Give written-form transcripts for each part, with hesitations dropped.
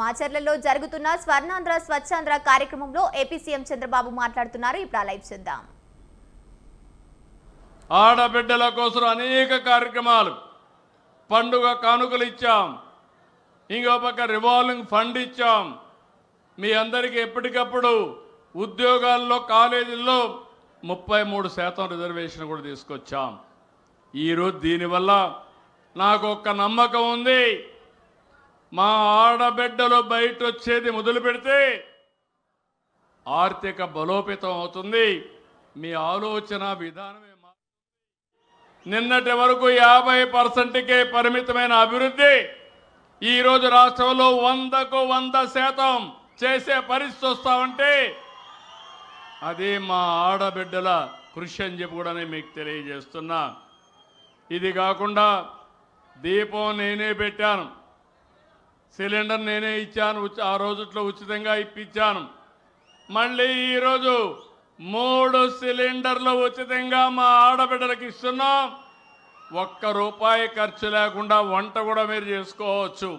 మాచర్లలో జరుగుతున్న స్వర్ణాంధ్ర స్వచ్ఛాంధ్ర కార్యక్రమంలో AP CM Chandrababu మాట్లాడుతున్నారు. ఇప్పుడు లైవ్ చూద్దాం. ఆడబిడ్డల కోసం అనేక కార్యక్రమాలు, పండుగ కానుకలు ఇచ్చాం, ఇంకో పక్క రివాల్వింగ్ ఫండ్ ఇచ్చాం. మీ అందరికీ ఎప్పటికప్పుడు ఉద్యోగాల్లో కాలేజీల్లో 33% రిజర్వేషన్ కూడా తీసుకొచ్చాం. ఈరోజు దీనివల్ల నాకు ఒక్క నమ్మకం ఉంది, మా ఆడబిడ్డలు బయట వచ్చేది మొదలు పెడితే ఆర్థిక బలోపేతం అవుతుంది. మీ ఆలోచన విధానమే నిన్నటి వరకు 50%కే పరిమితమైన అభివృద్ధి ఈరోజు రాష్ట్రంలో 100కు 100% చేసే పరిస్థితి వస్తామంటే అది మా ఆడబిడ్డల కృషి అని చెప్పి కూడా మీకు తెలియజేస్తున్నా. ఇది కాకుండా దీపం నేనే పెట్టాను, సిలిండర్ నేనే ఇచ్చాను, ఆ రోజుట్లో ఉచితంగా ఇప్పించాను. మళ్ళీ ఈరోజు 3 సిలిండర్లు ఉచితంగా మా ఆడబిడ్డలకు ఇస్తున్నాం. ₹1 ఖర్చు లేకుండా వంట కూడా మీరు చేసుకోవచ్చు.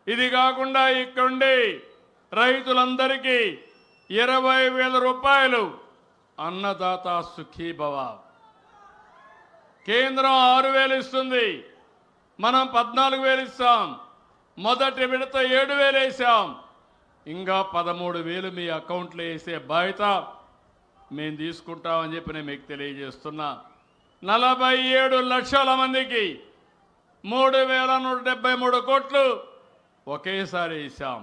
ఇది కాకుండా ఇక్కడుండి రైతులందరికీ 20,000 రూపాయలు అన్నదాత సుఖీభవ. కేంద్రం 6,000 ఇస్తుంది, మనం 14,000 ఇస్తాం. మొదటి విడత 7,000 వేసాం, ఇంకా 13,000 మీ అకౌంట్లో వేసే బాధ్యత మేము తీసుకుంటామని చెప్పి నేను మీకు తెలియజేస్తున్నా. 47 లక్షల మందికి 3,173 కోట్లు ఒకేసారి వేసాం.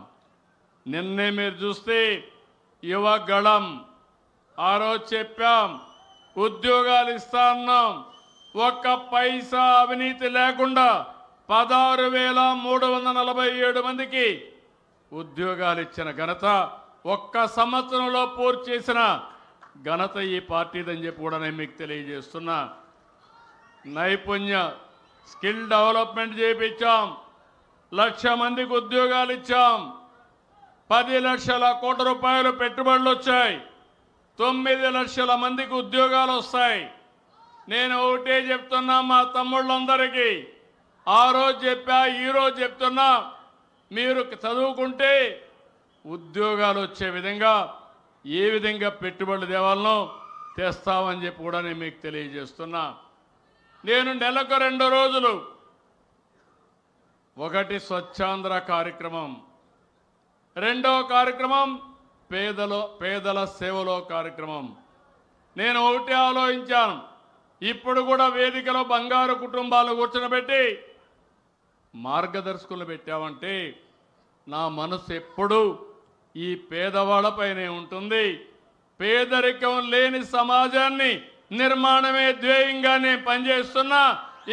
నిన్నే మీరు చూస్తే యువగళం ఆ రోజు చెప్పాం, ఉద్యోగాలు ఇస్తా అన్నాం. 1 పైసా అవినీతి లేకుండా 16,347 మందికి ఉద్యోగాలు ఇచ్చిన ఘనత, 1 సంవత్సరంలో పూర్తి చేసిన ఘనత ఈ పార్టీదని చెప్పి కూడా నేను మీకు తెలియజేస్తున్నా. నైపుణ్య స్కిల్ డెవలప్మెంట్ చేయించాం, 1,00,000 మందికి ఉద్యోగాలు ఇచ్చాం. 10 లక్షల కోట్ల రూపాయలు పెట్టుబడులు వచ్చాయి, 9 లక్షల మందికి ఉద్యోగాలు వస్తాయి. నేను ఒకటే చెప్తున్నా మా తమ్ముళ్ళందరికీ, ఆ రోజు చెప్పా, ఈరోజు చెప్తున్నా, మీరు చదువుకుంటే ఉద్యోగాలు వచ్చే విధంగా ఏ విధంగా పెట్టుబడులు తేవాలనో తెస్తామని చెప్పి కూడా నేను మీకు తెలియజేస్తున్నా. నేను నెలకు 2 రోజులు, ఒకటి స్వచ్ఛాంధ్ర కార్యక్రమం, రెండవ కార్యక్రమం పేదల సేవలో కార్యక్రమం. నేను ఒకటే ఆలోచించాను, ఇప్పుడు కూడా వేదికలో బంగారు కుటుంబాలు కూర్చోబెట్టి మార్గదర్శకులు పెట్టామంటే నా మనసు ఎప్పుడూ ఈ పేదవాళ్ళపైనే ఉంటుంది. పేదరికం లేని సమాజాన్ని నిర్మాణమే ధ్యేయంగా నేను పనిచేస్తున్నా.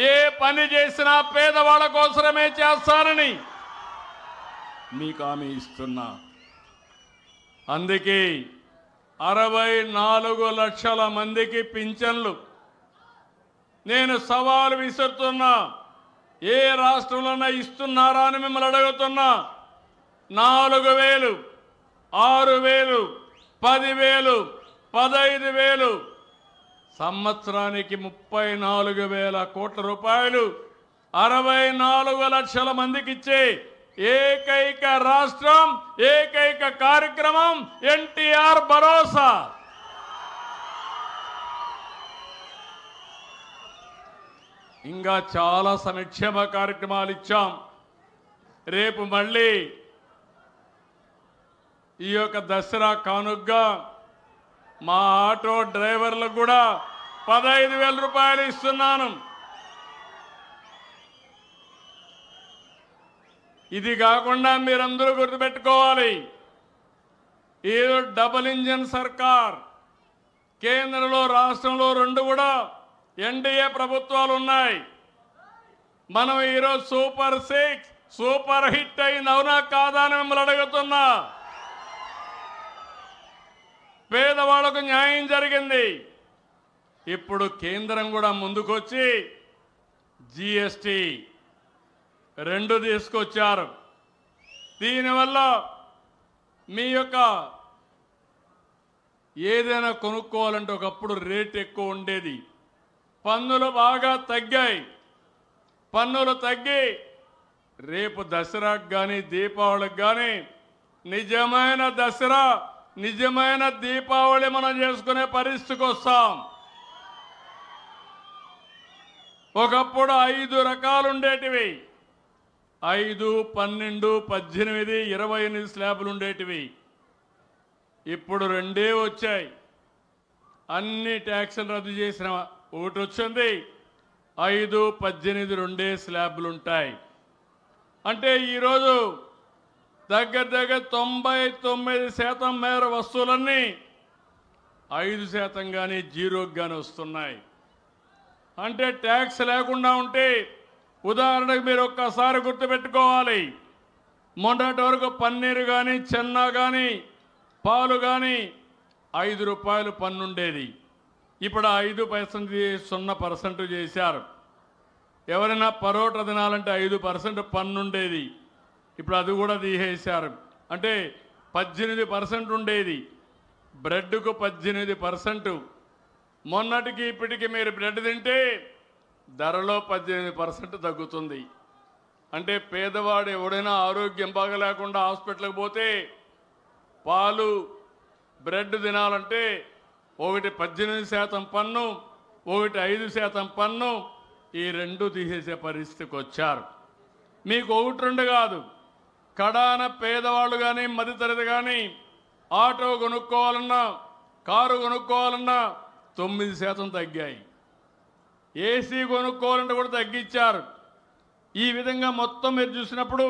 ఏ పని చేసినా పేదవాళ్ళ కోసమే చేస్తానని మీకు హామీ ఇస్తున్నా. అందుకే 64 లక్షల మందికి పింఛన్లు నేను సవాలు విసురుతున్నా. ఏ రాష్ట్రంలోనే ఇస్తున్నారా అని మిమ్మల్ని అడుగుతున్నా. 4,000, 6,000, 10,000, 15,000, సంవత్సరానికి 34,000 కోట్ల రూపాయలు 64 లక్షల మందికి ఇచ్చే ఏకైక రాష్ట్రం, ఏకైక కార్యక్రమం ఎన్టీఆర్ భరోసా. ఇంకా చాలా సంక్షేమ కార్యక్రమాలు ఇచ్చాం. రేపు మళ్ళీ ఈ యొక్క దసరా కానుగ్గా మా ఆటో డ్రైవర్లకు కూడా 15,000 రూపాయలు ఇస్తున్నాను. ఇది కాకుండా మీరందరూ గుర్తుపెట్టుకోవాలి, ఏదో డబుల్ ఇంజన్ సర్కార్, కేంద్రంలో రాష్ట్రంలో 2 కూడా ఎన్డీఏ ప్రభుత్వాలు ఉన్నాయి. మనం ఈరోజు సూపర్ 6 సూపర్ హిట్ అయింది, అవునా కాదా అని మిమ్మల్ని అడుగుతున్నా. పేదవాళ్లకు న్యాయం జరిగింది. ఇప్పుడు కేంద్రం కూడా ముందుకొచ్చి జీఎస్టీ 2 తీసుకొచ్చారు. దీనివల్ల మీ యొక్క ఏదైనా కొనుక్కోవాలంటే ఒకప్పుడు రేట్ ఎక్కువ ఉండేది, పన్నులు బాగా తగ్గాయి. పన్నులు తగ్గి రేపు దసరాకు కానీ దీపావళికి కానీ నిజమైన దసరా నిజమైన దీపావళి మనం చేసుకునే పరిస్థితికి వస్తాం. ఒకప్పుడు 5 రకాలు ఉండేటివి, 5, 12, 18, 28 స్లాబులు ఉండేటివి. ఇప్పుడు 2 వచ్చాయి. అన్ని ట్యాక్సులు రద్దు చేసిన ఒకటి వచ్చింది. 5, 18 2 స్లాబులు ఉంటాయి. అంటే ఈరోజు దగ్గర 99% మేర వస్తువులన్నీ 5% కానీ 0కి కానీ వస్తున్నాయి. అంటే ట్యాక్స్ లేకుండా ఉంటే ఉదాహరణకు మీరు ఒక్కసారి గుర్తుపెట్టుకోవాలి, మొన్నటి వరకు పన్నీరు కానీ చెన్నా కానీ పాలు కానీ 5 రూపాయలు పన్ను ఉండేది. ఇప్పుడు 5% 0% చేశారు. ఎవరైనా పరోటా తినాలంటే 5% పన్ను ఉండేది, ఇప్పుడు అది కూడా తీసేశారు. అంటే 18% ఉండేది, బ్రెడ్కు 18%. మొన్నటికి ఇప్పటికి మీరు బ్రెడ్ తింటే ధరలో 18% తగ్గుతుంది. అంటే పేదవాడు ఎవడైనా ఆరోగ్యం బాగలేకుండా హాస్పిటల్కి పోతే పాలు బ్రెడ్ తినాలంటే ఒకటి 18% పన్ను, ఒకటి 5% పన్ను, ఈ 2 తీసేసే పరిస్థితికి వచ్చారు. మీకు 1-2 కాదు, కడాన పేదవాళ్ళు కానీ మధ్యతరగతి కానీ ఆటో కొనుక్కోవాలన్నా కారు కొనుక్కోవాలన్నా 9% తగ్గాయి. ఏసీ కొనుక్కోవాలంటే కూడా తగ్గించారు. ఈ విధంగా మొత్తం మీరు చూసినప్పుడు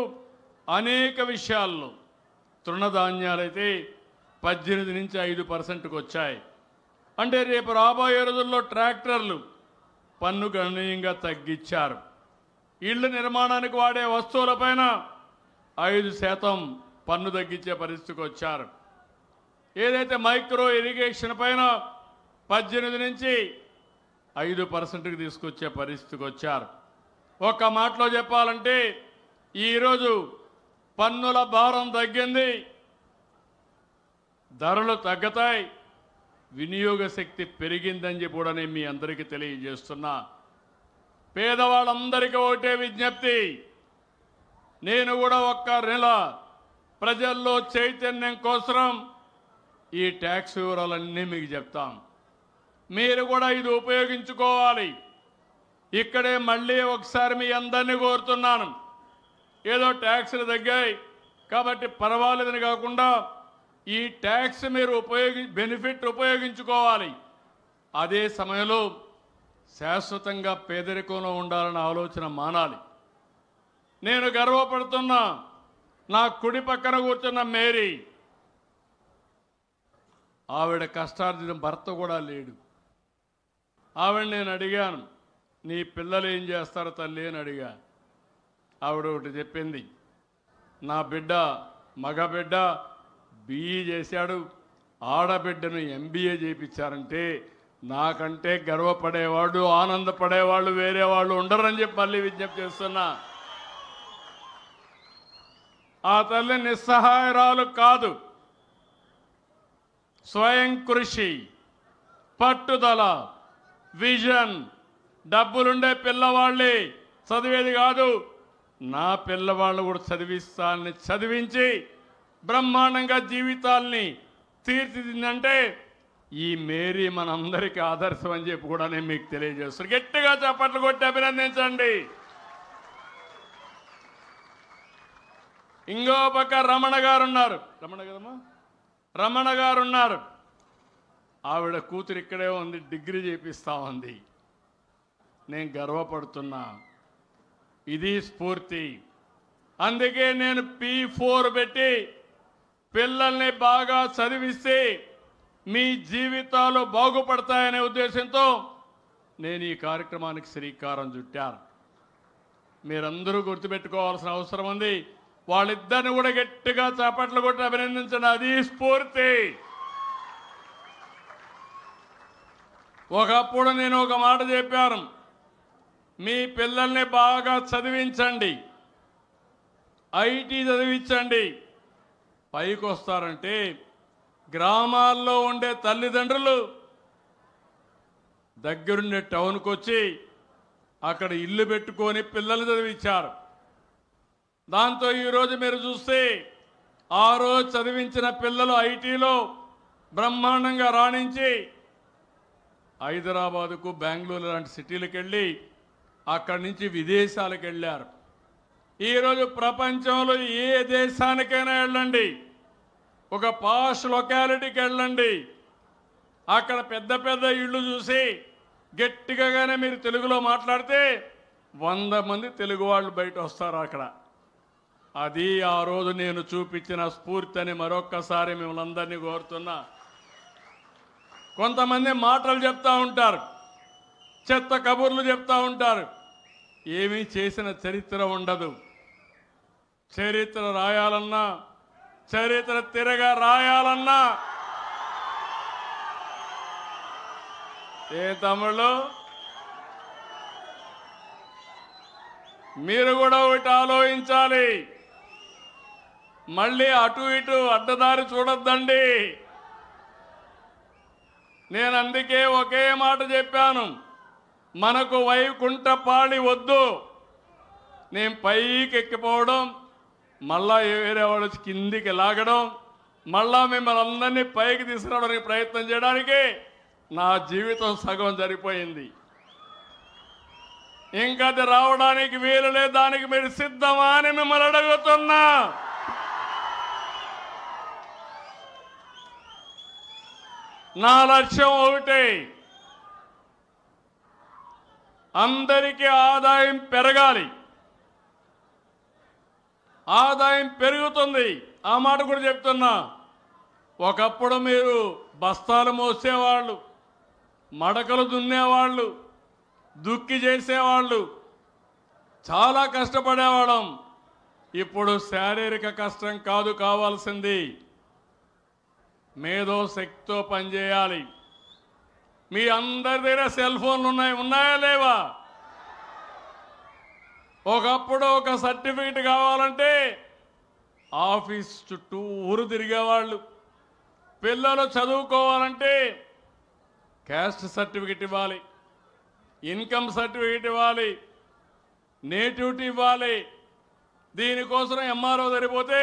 అనేక విషయాల్లో తృణధాన్యాలైతే 18 నుంచి 5%కి వచ్చాయి. అంటే రేపు రాబోయే రోజుల్లో ట్రాక్టర్లు పన్ను గణనీయంగా తగ్గించారు. ఇళ్ల నిర్మాణానికి వాడే వస్తువులపైన 5% పన్ను తగ్గించే పరిస్థితికి వచ్చారు. ఏదైతే మైక్రో ఇరిగేషన్ పైన 18 నుంచి 5%కి తీసుకొచ్చే పరిస్థితికి వచ్చారు. ఒక్క మాటలో చెప్పాలంటే ఈరోజు పన్నుల భారం తగ్గింది, ధరలు తగ్గుతాయి, వినియోగ శక్తి పెరిగిందని చెప్పి కూడా నేను మీ అందరికీ తెలియజేస్తున్నా. పేదవాళ్ళందరికీ ఒకటే విజ్ఞప్తి, నేను కూడా ఒక్క నెల ప్రజల్లో చైతన్యం కోసం ఈ ట్యాక్స్ వివరాలన్నీ మీకు చెప్తాం. మీరు కూడా ఇది ఉపయోగించుకోవాలి. ఇక్కడే మళ్ళీ ఒకసారి మీ అందరినీ కోరుతున్నాను, ఏదో ట్యాక్స్లు తగ్గాయి కాబట్టి పర్వాలేదని కాకుండా ఈ ట్యాక్స్ మీరు బెనిఫిట్ ఉపయోగించుకోవాలి. అదే సమయంలో శాశ్వతంగా పేదరికంలో ఉండాలన్న ఆలోచన మానాలి. నేను గర్వపడుతున్నా, నా కుడి పక్కన కూర్చున్న మేరీ, ఆవిడ కష్టార్జిత భర్త కూడా లేడు. ఆవిడ నేను అడిగాను, నీ పిల్లలు ఏం చేస్తారు తల్లి అని అడిగా. ఆవిడ ఒకటి చెప్పింది, నా బిడ్డ మగబిడ్డ BE చేశాడు, ఆడబిడ్డను MBA చేయించారంటే నాకంటే గర్వపడేవాడు ఆనందపడేవాళ్ళు వేరే వాళ్ళు ఉండరని చెప్పి మళ్ళీ విజ్ఞప్తి చేస్తున్నా. ఆ తల్లి నిస్సహాయరాలు కాదు, స్వయం కృషి, పట్టుదల, విజన్. డబ్బులుండే పిల్లవాళ్ళే చదివేది కాదు, నా పిల్లవాళ్ళు కూడా చదివిస్తానని చదివించి బ్రహ్మాండంగా జీవితాల్ని తీర్చిదిద్దంటే ఈ మేరీ మనందరికీ ఆదర్శం అని చెప్పి కూడా నేను మీకు తెలియజేస్తాను. గట్టిగా చప్పట్లు కొట్టి అభినందించండి. ఇంకో పక్క రమణ గారు ఉన్నారు, రమణ గారు ఉన్నారు. ఆవిడ కూతురు ఇక్కడే ఉంది, డిగ్రీ చేపిస్తా ఉంది. నేను గర్వపడుతున్నా, ఇది స్ఫూర్తి. అందుకే నేను P4 పెట్టి పిల్లల్ని బాగా చదివిస్తే మీ జీవితాలు బాగుపడతాయనే ఉద్దేశంతో నేను ఈ కార్యక్రమానికి శ్రీకారం చుట్టాను. మీరందరూ గుర్తుపెట్టుకోవాల్సిన అవసరం ఉంది. వాళ్ళిద్దరిని కూడా గట్టిగా చప్పట్లు కొట్టి అభినందించండి, అది స్ఫూర్తి. ఒకప్పుడు నేను ఒక మాట చెప్పాను, మీ పిల్లల్ని బాగా చదివించండి, ఐటీ చదివించండి. పైకి వస్తారంటే గ్రామాల్లో ఉండే తల్లిదండ్రులు దగ్గరుండే టౌన్కి వచ్చి అక్కడ ఇల్లు పెట్టుకొని పిల్లలు చదివించారు. దాంతో ఈరోజు మీరు చూస్తే ఆ రోజు చదివించిన పిల్లలు ఐటీలో బ్రహ్మాండంగా రాణించి హైదరాబాదుకు బెంగళూరు లాంటి సిటీలకు వెళ్ళి అక్కడి నుంచి విదేశాలకు వెళ్ళారు. ఈరోజు ప్రపంచంలో ఏ దేశానికైనా వెళ్ళండి, ఒక పాష్ లొకాలిటీకి వెళ్ళండి, అక్కడ పెద్ద పెద్ద ఇళ్ళు చూసి గట్టిగానే మీరు తెలుగులో మాట్లాడితే 100 మంది తెలుగు వాళ్ళు బయట వస్తారు అక్కడ. అది ఆ రోజు నేను చూపించిన స్ఫూర్తి అని మరొక్కసారి మిమ్మల్ని అందరినీ కోరుతున్నా. కొంతమంది మాటలు చెప్తా ఉంటారు, చెత్త కబుర్లు చెప్తా ఉంటారు, ఏమీ చేసిన చరిత్ర ఉండదు. చరిత్ర రాయాలన్నా, చరిత్ర తిరగా రాయాలన్నా ఏ తమ్ముళ్ళు మీరు కూడా ఒకటి ఆలోచించాలి. మళ్ళీ అటు ఇటు అడ్డదారి చూడొద్దండి. నేను అందుకే ఒకే మాట చెప్పాను, మనకు వైకుంఠపాళి వద్దు. నేను పైకి ఎక్కిపోవడం, మళ్ళా వేరే వాళ్ళు కిందికి లాగడం, మళ్ళా మిమ్మల్ని అందరినీ పైకి తీసుకురావడానికి ప్రయత్నం చేయడానికి నా జీవితం సగం సరిపోయింది. ఇంకా అది రావడానికి వీలు లేదు. దానికి మీరు సిద్ధమా అని మిమ్మల్ని అడుగుతున్నా. నా లక్ష్యం ఒకటే, అందరికీ ఆదాయం పెరగాలి. ఆదాయం పెరుగుతుంది, ఆ మాట కూడా చెప్తున్నా. ఒకప్పుడు మీరు బస్తాలు మోసేవాళ్ళు, మడకలు దున్నేవాళ్ళు, దుక్కి చేసేవాళ్ళు, చాలా కష్టపడేవాళ్ళం. ఇప్పుడు శారీరక కష్టం కాదు కావాల్సింది, మేధో శక్తితో పనిచేయాలి. మీ అందరి దగ్గర సెల్ ఫోన్లు ఉన్నాయా లేవా? ఒకప్పుడు ఒక సర్టిఫికెట్ కావాలంటే ఆఫీస్ చుట్టూ ఊరు తిరిగేవాళ్ళు. పిల్లలు చదువుకోవాలంటే క్యాస్ట్ సర్టిఫికెట్ ఇవ్వాలి, ఇన్కమ్ సర్టిఫికెట్ ఇవ్వాలి, నేటివిటీ ఇవ్వాలి. దీనికోసం ఎంఆర్ఓ సరిపోతే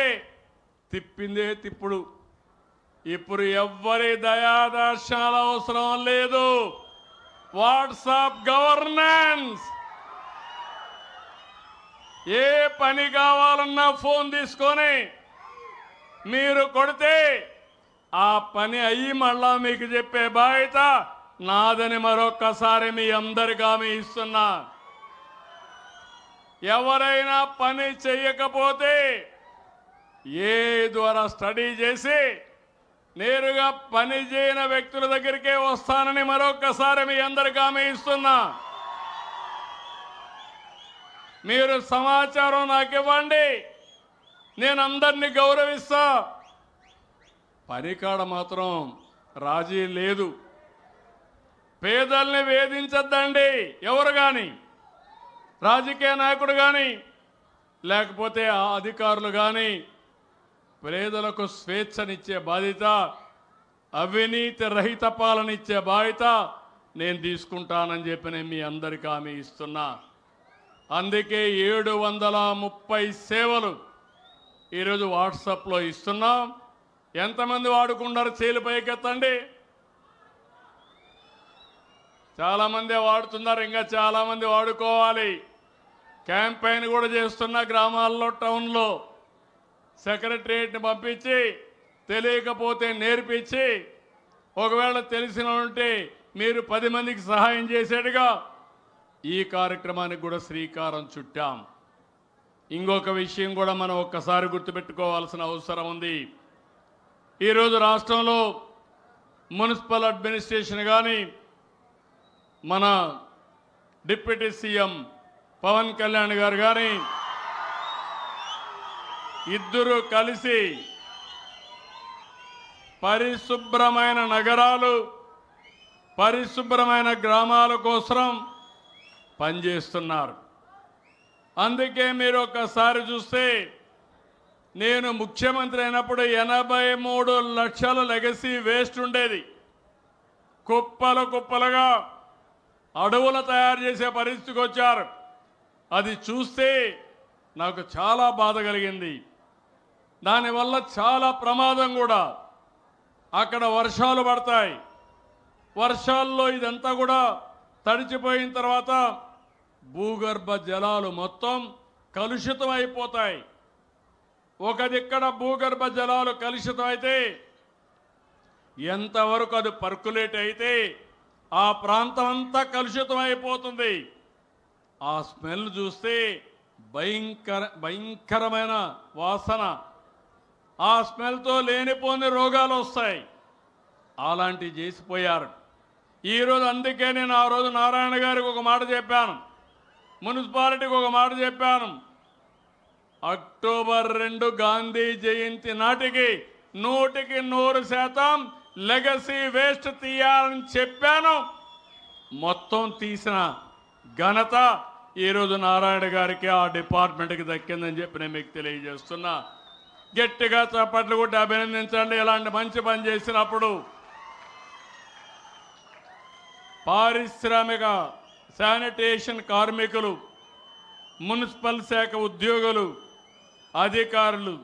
తిప్పిందే తిప్పుడు. ఇప్పుడు ఎవ్వరి దయాదర్శనాల అవసరం లేదు. WhatsApp governance. ఏ పని కావాలన్నా ఫోన్ తీసుకొని మీరు కొడితే ఆ పని అయ్యి మళ్ళా మీకు చెప్పే బాధ్యత నాదని మరొక్కసారి మీ అందరికీ హామీ ఇస్తున్నా. ఎవరైనా పని చేయకపోతే ఏ ద్వారా స్టడీ చేసి నేరుగా పని చేయని వ్యక్తుల దగ్గరికే వస్తానని మరొక్కసారి మీ అందరికీ హామీ ఇస్తున్నా. మీరు సమాచారం నాకు ఇవ్వండి, నేను అందరినీ గౌరవిస్తా. పనికాడ మాత్రం రాజీ లేదు. పేదల్ని వేధించద్దండి ఎవరు కానీ, రాజకీయ నాయకుడు కానీ లేకపోతే ఆ అధికారులు కానీ. పేదలకు స్వేచ్ఛనిచ్చే బాధ్యత, అవినీతి రహిత పాలన ఇచ్చే బాధ్యత నేను తీసుకుంటానని చెప్పి నేను మీ అందరికీ హామీ ఇస్తున్నా. అందుకే 730 సేవలు ఈరోజు వాట్సాప్లో ఇస్తున్నాం. ఎంతమంది వాడుకున్నారు? చేలు పైకెత్తండి. చాలామంది వాడుతున్నారు, ఇంకా చాలామంది వాడుకోవాలి. క్యాంపెయిన్ కూడా చేస్తున్నా గ్రామాల్లో, టౌన్లో. సెక్రటరియట్ని పంపించి తెలియకపోతే నేర్పించి, ఒకవేళ తెలిసిన ఉంటే మీరు 10 మందికి సహాయం చేసేట్టుగా ఈ కార్యక్రమానికి కూడా శ్రీకారం చుట్టాం. ఇంకొక విషయం కూడా మనం ఒక్కసారి గుర్తుపెట్టుకోవాల్సిన అవసరం ఉంది. ఈరోజు రాష్ట్రంలో మున్సిపల్ అడ్మినిస్ట్రేషన్ కానీ మన డిప్యూటీ సీఎం పవన్ కళ్యాణ్ గారు కానీ ఇద్దరు కలిసి పరిశుభ్రమైన నగరాలు, పరిశుభ్రమైన గ్రామాల కోసం పనిచేస్తున్నారు. అందుకే మీరు ఒక్కసారి చూస్తే నేను ముఖ్యమంత్రి అయినప్పుడు 83 లక్షల లెగసీ వేస్ట్ ఉండేది. కుప్పలు కుప్పలుగా అడవులు తయారు చేసే పరిస్థితికి వచ్చారు. అది చూస్తే నాకు చాలా బాధ కలిగింది. దానివల్ల చాలా ప్రమాదం కూడా. అక్కడ వర్షాలు పడతాయి, వర్షాల్లో ఇదంతా కూడా తడిచిపోయిన తర్వాత భూగర్భ జలాలు మొత్తం కలుషితం అయిపోతాయి. ఒక దిక్కడ భూగర్భ జలాలు కలుషితం అయితే ఎంతవరకు అది పర్కులేట్ అయితే ఆ ప్రాంతం అంతా కలుషితం అయిపోతుంది. ఆ స్మెల్ చూస్తే భయంకరమైన వాసన, ఆ స్మెల్తో లేనిపోని రోగాలు వస్తాయి. అలాంటివి చేసిపోయారు ఈరోజు. అందుకే నేను ఆ రోజు నారాయణ గారికి ఒక మాట చెప్పాను, మున్సిపాలిటీకి ఒక మాట చెప్పాను. అక్టోబర్ 2 గాంధీ జయంతి నాటికి 100% లెగసీ వేస్ట్ తీయాలని చెప్పాను. మొత్తం తీసిన ఘనత ఈరోజు నారాయణ గారికి, ఆ డిపార్ట్మెంట్కి దక్కిందని చెప్పి నేను మీకు తెలియజేస్తున్నా. గట్టిగా చప్పట్లు కొట్టి అభినందించండి ఇలాంటి మంచి పని చేసినప్పుడు. పారిశ్రామిక శానిటేషన్ కార్మికులు, మున్సిపల్ శాఖ ఉద్యోగులు, అధికారులు,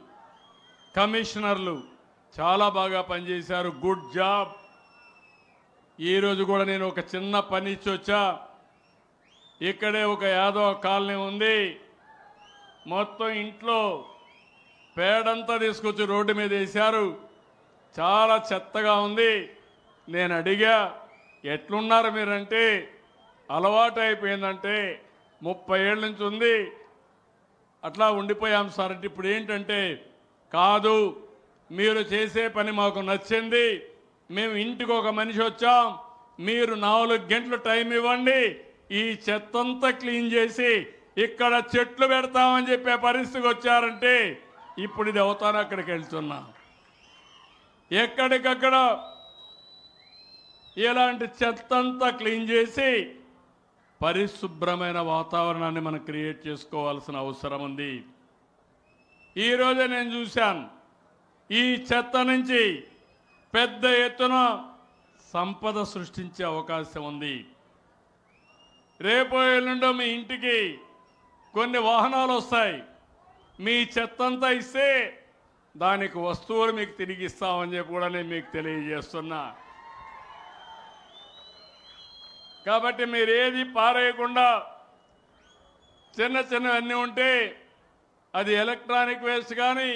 కమిషనర్లు చాలా బాగా పనిచేశారు. Good job. ఈరోజు కూడా నేను ఒక చిన్న పని ఇచ్చి వచ్చా. ఇక్కడే ఒక యాదవ కాలనీ ఉంది. మొత్తం ఇంట్లో పేడంతా తీసుకొచ్చి రోడ్డు మీద వేశారు. చాలా చెత్తగా ఉంది. నేను అడిగా, ఎట్లున్నారు మీరంటే, అలవాటు అయిపోయిందంటే 30 ఏళ్ళ నుంచి ఉంది, అట్లా ఉండిపోయాం సార్ అంటే. ఇప్పుడు ఏంటంటే, కాదు మీరు చేసే పని మాకు నచ్చింది, మేము ఇంటికి ఒక మనిషి వచ్చాం, మీరు 4 గంటలు టైం ఇవ్వండి, ఈ చెత్తంతా క్లీన్ చేసి ఇక్కడ చెట్లు పెడతామని చెప్పే పరిస్థితికి వచ్చారంటే ఇప్పుడు ఇది అవుతాను. అక్కడికి వెళ్తున్నా. ఎక్కడికక్కడ ఇలాంటి చెత్తంతా క్లీన్ చేసి పరిశుభ్రమైన వాతావరణాన్ని మనం క్రియేట్ చేసుకోవాల్సిన అవసరం ఉంది. ఈరోజే నేను చూశాను, ఈ చెత్త నుంచి పెద్ద ఎత్తున సంపద సృష్టించే అవకాశం ఉంది. రేపు ఎల్లుండో మీ ఇంటికి కొన్ని వాహనాలు వస్తాయి. మీ చెత్తంతా ఇస్తే దానికి వస్తువులు మీకు తిరిగి ఇస్తామని చెప్పి కూడా నేను మీకు తెలియజేస్తున్నా. కాబట్టి మీరు ఏది పారేయకుండా, చిన్న చిన్నవన్నీ ఉంటే అది ఎలక్ట్రానిక్ వేస్ట్ కానీ,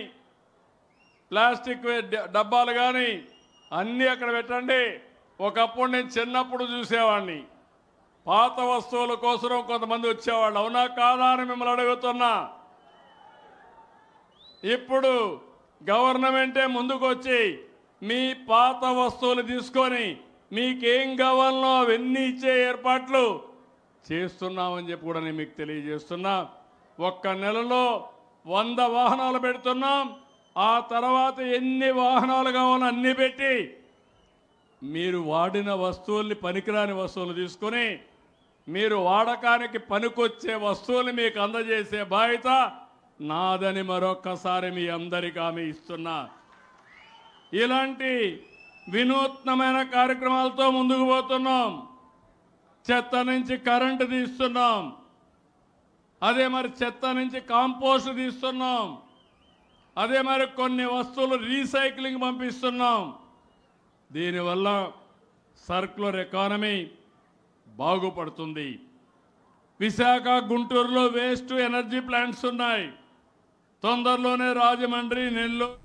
ప్లాస్టిక్ డబ్బాలు కానీ అన్నీ అక్కడ పెట్టండి. ఒకప్పుడు నేను చిన్నప్పుడు చూసేవాడిని, పాత వస్తువుల కోసం కొంతమంది వచ్చేవాళ్ళు. అవునా కాదా అని మిమ్మల్ని అడుగుతున్నా. ఇప్పుడు గవర్నమెంటే ముందుకు వచ్చి మీ పాత వస్తువులు తీసుకొని మీకేం కావాలనో అవన్నీ ఇచ్చే ఏర్పాట్లు చేస్తున్నామని చెప్పి కూడా నేను మీకు తెలియజేస్తున్నా. ఒక్క నెలలో 100 వాహనాలు పెడుతున్నాం. ఆ తర్వాత ఎన్ని వాహనాలు కావాలో అన్ని పెట్టి మీరు వాడిన వస్తువుల్ని, పనికిరాని వస్తువులు తీసుకొని మీరు వాడకానికి పనికొచ్చే వస్తువులు మీకు అందజేసే బాధ్యత నాదని మరొక్కసారి మీ అందరికీ హామీ ఇస్తున్నా. ఇలాంటి వినూత్నమైన కార్యక్రమాలతో ముందుకు పోతున్నాం. చెత్త నుంచి కరెంటు తీస్తున్నాం, అదే మరి చెత్త నుంచి కాంపోస్ట్ తీస్తున్నాం, అదే మరి కొన్ని వస్తువులు రీసైక్లింగ్ పంపిస్తున్నాం. దీనివల్ల సర్క్యులర్ ఎకానమీ బాగుపడుతుంది. విశాఖ, గుంటూరులో వేస్ట్ ఎనర్జీ ప్లాంట్స్ ఉన్నాయి. తొందరలోనే రాజమండ్రి, నెల్లూరు